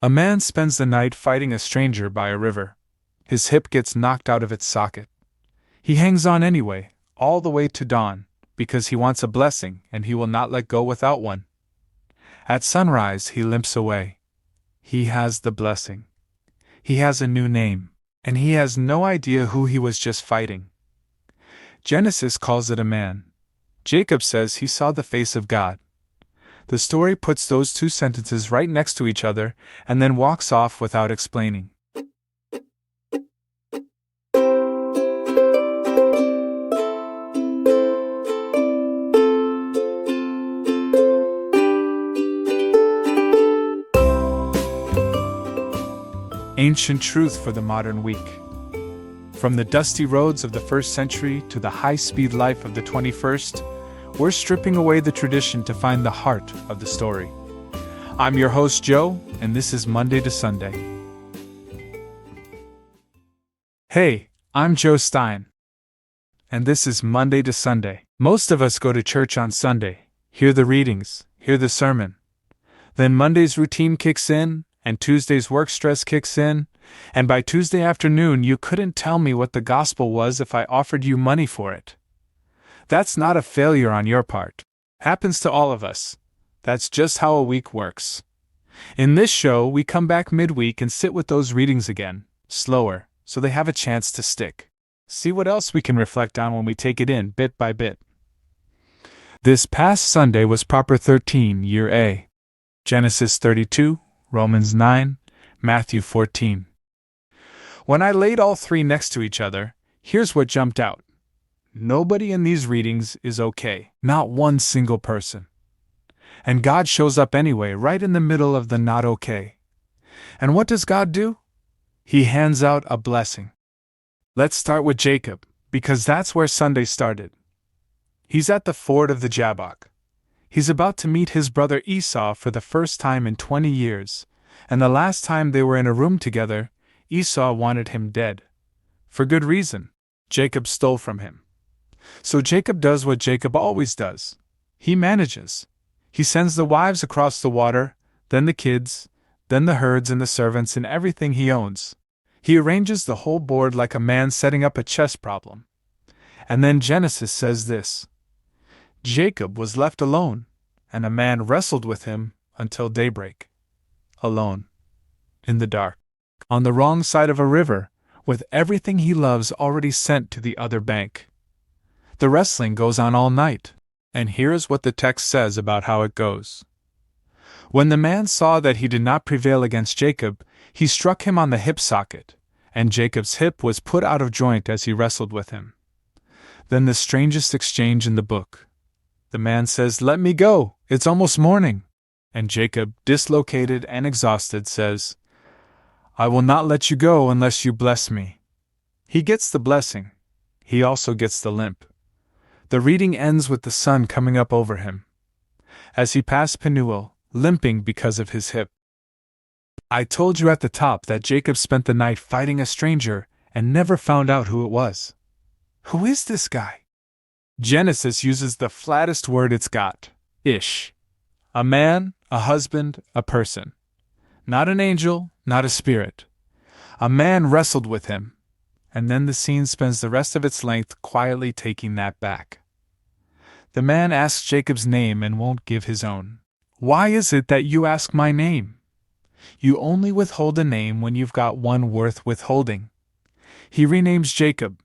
A man spends the night fighting a stranger by a river. His hip gets knocked out of its socket. He hangs on anyway, all the way to dawn, because he wants a blessing and he will not let go without one. At sunrise he limps away. He has the blessing. He has a new name, and he has no idea who he was just fighting. Genesis calls it a man. Jacob says he saw the face of God. The story puts those two sentences right next to each other and then walks off without explaining. Ancient truth for the modern week. From the dusty roads of the 1st century to the high-speed life of the 21st, we're stripping away the tradition to find the heart of the story. I'm your host, Joe, and this is Monday to Sunday. Hey, I'm Joe Stein, and this is Monday to Sunday. Most of us go to church on Sunday, hear the readings, hear the sermon. Then Monday's routine kicks in, and Tuesday's work stress kicks in, and by Tuesday afternoon you couldn't tell me what the gospel was if I offered you money for it. That's not a failure on your part. Happens to all of us. That's just how a week works. In this show, we come back midweek and sit with those readings again, slower, so they have a chance to stick. See what else we can reflect on when we take it in bit by bit. This past Sunday was Proper 13, Year A. Genesis 32, Romans 9, Matthew 14. When I laid all three next to each other, here's what jumped out. Nobody in these readings is okay, not one single person. And God shows up anyway, right in the middle of the not okay. And what does God do? He hands out a blessing. Let's start with Jacob, because that's where Sunday started. He's at the ford of the Jabbok. He's about to meet his brother Esau for the first time in 20 years, and the last time they were in a room together, Esau wanted him dead. For good reason. Jacob stole from him. So Jacob does what Jacob always does. He manages. He sends the wives across the water, then the kids, then the herds and the servants and everything he owns. He arranges the whole board like a man setting up a chess problem. And then Genesis says this. Jacob was left alone, and a man wrestled with him until daybreak. Alone. In the dark. On the wrong side of a river, with everything he loves already sent to the other bank. The wrestling goes on all night, and here's what the text says about how it goes. When the man saw that he did not prevail against Jacob, he struck him on the hip socket, and Jacob's hip was put out of joint as he wrestled with him. Then the strangest exchange in the book. The man says, "Let me go, it's almost morning." And Jacob, dislocated and exhausted, says, "I will not let you go unless you bless me." He gets the blessing. He also gets the limp. The reading ends with the sun coming up over him. As he passed Penuel, limping because of his hip. I told you at the top that Jacob spent the night fighting a stranger and never found out who it was. Who is this guy? Genesis uses the flattest word it's got, ish. A man, a husband, a person. Not an angel, not a spirit. A man wrestled with him. And then the scene spends the rest of its length quietly taking that back. The man asks Jacob's name and won't give his own. Why is it that you ask my name? You only withhold a name when you've got one worth withholding. He renames Jacob.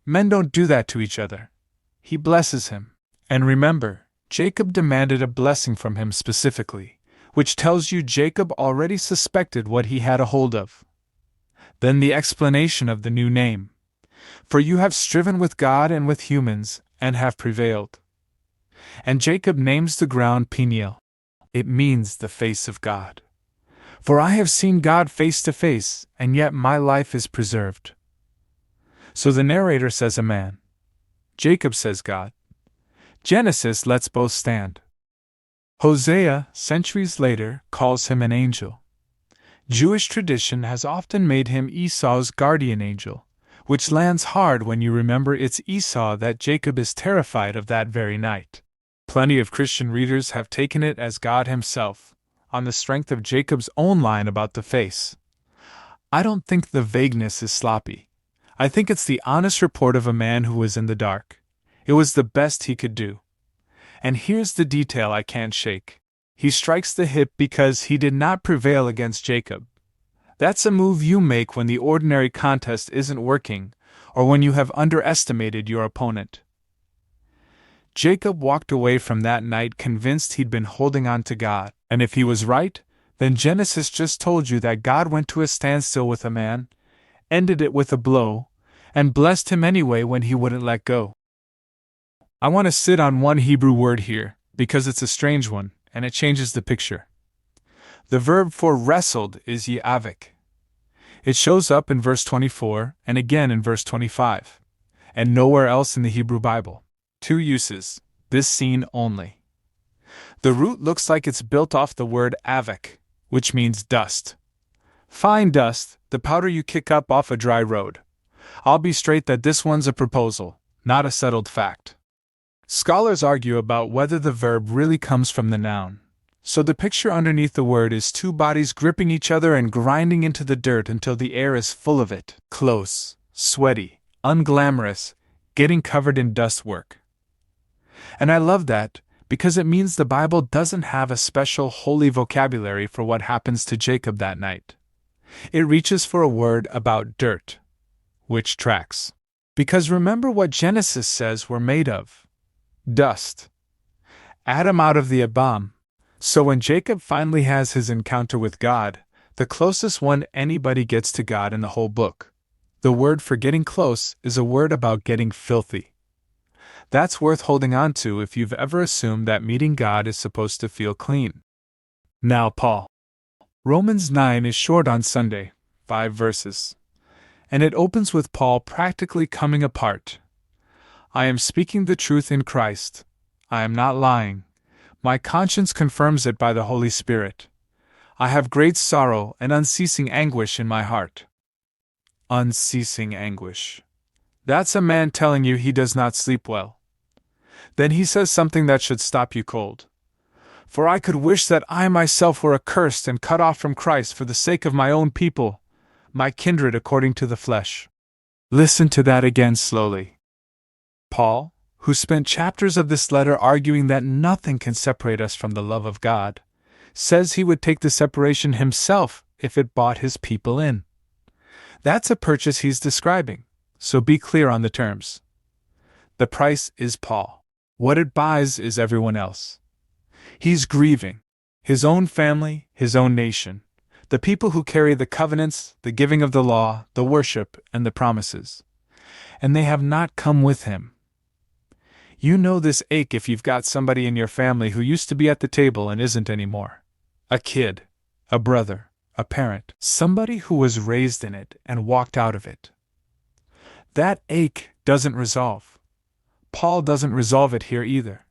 Men don't do that to each other. He blesses him. And remember, Jacob demanded a blessing from him specifically, which tells you Jacob already suspected what he had a hold of. Then the explanation of the new name. For you have striven with God and with humans, and have prevailed. And Jacob names the ground Peniel. It means the face of God. For I have seen God face to face, and yet my life is preserved. So the narrator says a man. Jacob says God. Genesis lets both stand. Hosea, centuries later, calls him an angel. Jewish tradition has often made him Esau's guardian angel, which lands hard when you remember it's Esau that Jacob is terrified of that very night. Plenty of Christian readers have taken it as God himself, on the strength of Jacob's own line about the face. I don't think the vagueness is sloppy. I think it's the honest report of a man who was in the dark. It was the best he could do. And here's the detail I can't shake. He strikes the hip because he did not prevail against Jacob. That's a move you make when the ordinary contest isn't working, or when you have underestimated your opponent. Jacob walked away from that night convinced he'd been holding on to God, and if he was right, then Genesis just told you that God went to a standstill with a man, ended it with a blow, and blessed him anyway when he wouldn't let go. I want to sit on one Hebrew word here, because it's a strange one, and it changes the picture. The verb for wrestled is Jabbok. It shows up in verse 24 and again in verse 25, and nowhere else in the Hebrew Bible. 2 uses, this scene only. The root looks like it's built off the word avok, which means dust. Fine dust, the powder you kick up off a dry road. I'll be straight that this one's a proposal, not a settled fact. Scholars argue about whether the verb really comes from the noun. So the picture underneath the word is two bodies gripping each other and grinding into the dirt until the air is full of it. Close, sweaty, unglamorous, getting covered in dust work. And I love that, because it means the Bible doesn't have a special holy vocabulary for what happens to Jacob that night. It reaches for a word about dirt, which tracks. Because remember what Genesis says we're made of. Dust. Adam out of the Abam. So when Jacob finally has his encounter with God, the closest one anybody gets to God in the whole book, the word for getting close is a word about getting filthy. That's worth holding on to if you've ever assumed that meeting God is supposed to feel clean. Now Paul. Romans 9 is short on Sunday, 5 verses. And it opens with Paul practically coming apart. I am speaking the truth in Christ. I am not lying. My conscience confirms it by the Holy Spirit. I have great sorrow and unceasing anguish in my heart. Unceasing anguish. That's a man telling you he does not sleep well. Then he says something that should stop you cold. For I could wish that I myself were accursed and cut off from Christ for the sake of my own people, my kindred according to the flesh. Listen to that again slowly. Paul, who spent chapters of this letter arguing that nothing can separate us from the love of God, says he would take the separation himself if it bought his people in. That's a purchase he's describing, so be clear on the terms. The price is Paul. What it buys is everyone else. He's grieving. His own family, his own nation, the people who carry the covenants, the giving of the law, the worship, and the promises. And they have not come with him. You know this ache if you've got somebody in your family who used to be at the table and isn't anymore. A kid, a brother, a parent, somebody who was raised in it and walked out of it. That ache doesn't resolve. Paul doesn't resolve it here either.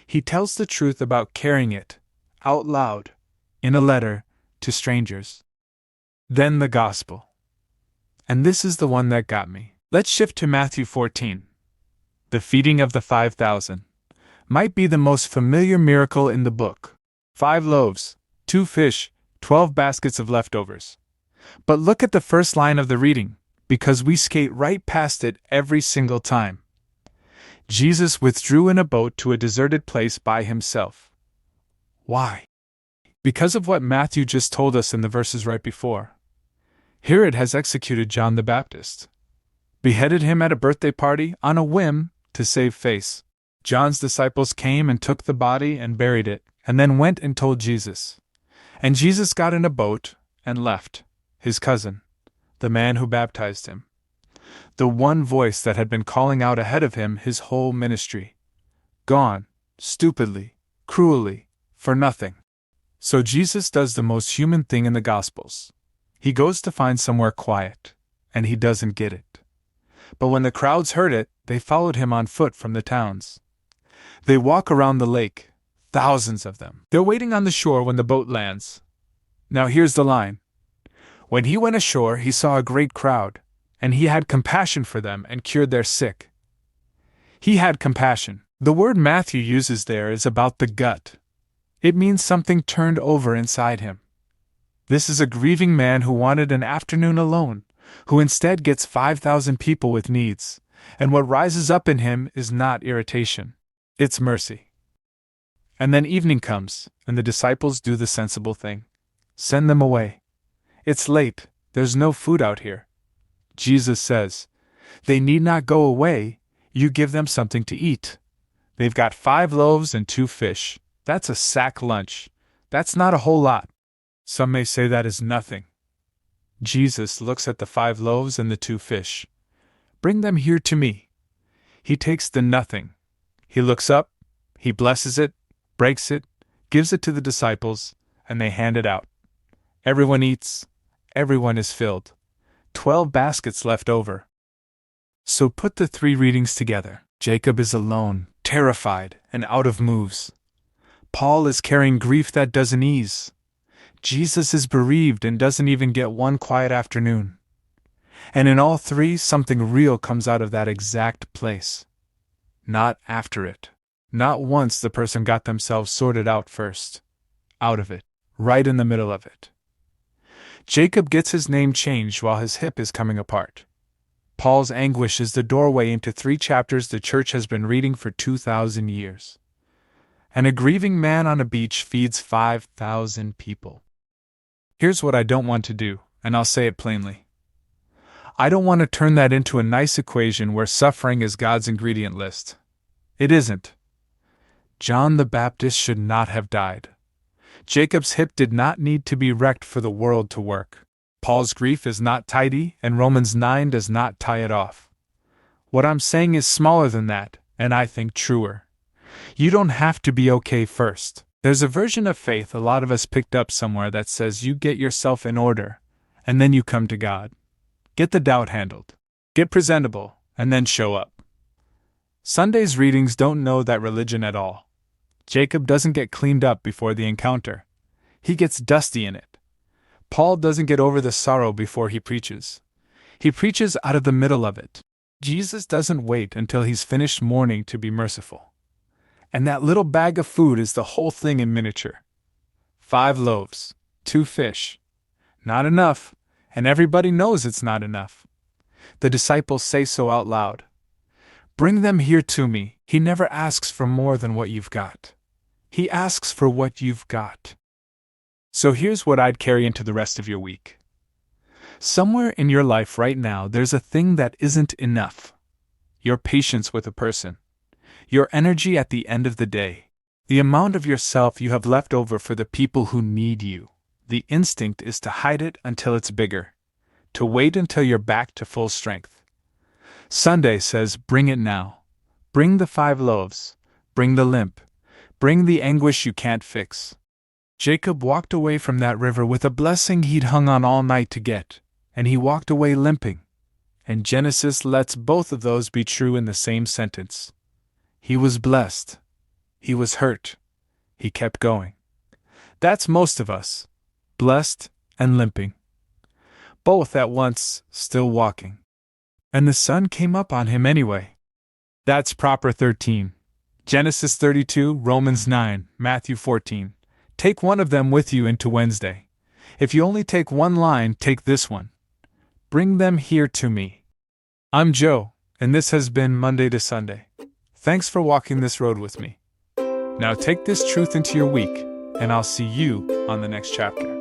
He tells the truth about carrying it, out loud, in a letter, to strangers. Then the gospel. And this is the one that got me. Let's shift to Matthew 14. The feeding of the 5,000 might be the most familiar miracle in the book. 5 loaves, 2 fish, 12 baskets of leftovers. But look at the first line of the reading, because we skate right past it every single time. Jesus withdrew in a boat to a deserted place by himself. Why? Because of what Matthew just told us in the verses right before. Herod has executed John the Baptist. Beheaded him at a birthday party on a whim to save face. John's disciples came and took the body and buried it, and then went and told Jesus. And Jesus got in a boat and left, his cousin, the man who baptized him. The one voice that had been calling out ahead of him his whole ministry. Gone, stupidly, cruelly, for nothing. So Jesus does the most human thing in the Gospels. He goes to find somewhere quiet, and he doesn't get it. But when the crowds heard it, they followed him on foot from the towns. They walk around the lake, thousands of them. They're waiting on the shore when the boat lands. Now here's the line. When he went ashore, he saw a great crowd, and he had compassion for them and cured their sick. He had compassion. The word Matthew uses there is about the gut. It means something turned over inside him. This is a grieving man who wanted an afternoon alone, who instead gets 5,000 people with needs, and what rises up in him is not irritation. It's mercy. And then evening comes, and the disciples do the sensible thing. Send them away. It's late, there's no food out here. Jesus says, they need not go away, you give them something to eat. They've got 5 loaves and 2 fish. That's a sack lunch. That's not a whole lot. Some may say that is nothing. Jesus looks at the 5 loaves and the 2 fish. Bring them here to me. He takes the nothing. He looks up, he blesses it, breaks it, gives it to the disciples, and they hand it out. Everyone eats. Everyone is filled. 12 baskets left over. So put the 3 readings together. Jacob is alone, terrified, and out of moves. Paul is carrying grief that doesn't ease. Jesus is bereaved and doesn't even get one quiet afternoon. And in all 3, something real comes out of that exact place. Not after it. Not once the person got themselves sorted out first. Out of it. Right in the middle of it. Jacob gets his name changed while his hip is coming apart. Paul's anguish is the doorway into 3 chapters the church has been reading for 2,000 years. And a grieving man on a beach feeds 5,000 people. Here's what I don't want to do, and I'll say it plainly. I don't want to turn that into a nice equation where suffering is God's ingredient list. It isn't. John the Baptist should not have died. Jacob's hip did not need to be wrecked for the world to work. Paul's grief is not tidy, and Romans 9 does not tie it off. What I'm saying is smaller than that, and I think truer. You don't have to be okay first. There's a version of faith a lot of us picked up somewhere that says you get yourself in order, and then you come to God. Get the doubt handled. Get presentable, and then show up. Sunday's readings don't know that religion at all. Jacob doesn't get cleaned up before the encounter. He gets dusty in it. Paul doesn't get over the sorrow before he preaches. He preaches out of the middle of it. Jesus doesn't wait until he's finished mourning to be merciful. And that little bag of food is the whole thing in miniature. 5 loaves, 2 fish. Not enough, and everybody knows it's not enough. The disciples say so out loud. Bring them here to me. He never asks for more than what you've got. He asks for what you've got. So here's what I'd carry into the rest of your week. Somewhere in your life right now there's a thing that isn't enough. Your patience with a person. Your energy at the end of the day. The amount of yourself you have left over for the people who need you. The instinct is to hide it until it's bigger. To wait until you're back to full strength. Sunday says bring it now. Bring the 5 loaves. Bring the limp. Bring the anguish you can't fix. Jacob walked away from that river with a blessing he'd hung on all night to get, and he walked away limping. And Genesis lets both of those be true in the same sentence. He was blessed. He was hurt. He kept going. That's most of us. Blessed and limping. Both at once, still walking. And the sun came up on him anyway. That's proper 13. Genesis 32, Romans 9, Matthew 14. Take one of them with you into Wednesday. If you only take one line, take this one. Bring them here to me. I'm Joe, and this has been Monday to Sunday. Thanks for walking this road with me. Now take this truth into your week, and I'll see you on the next chapter.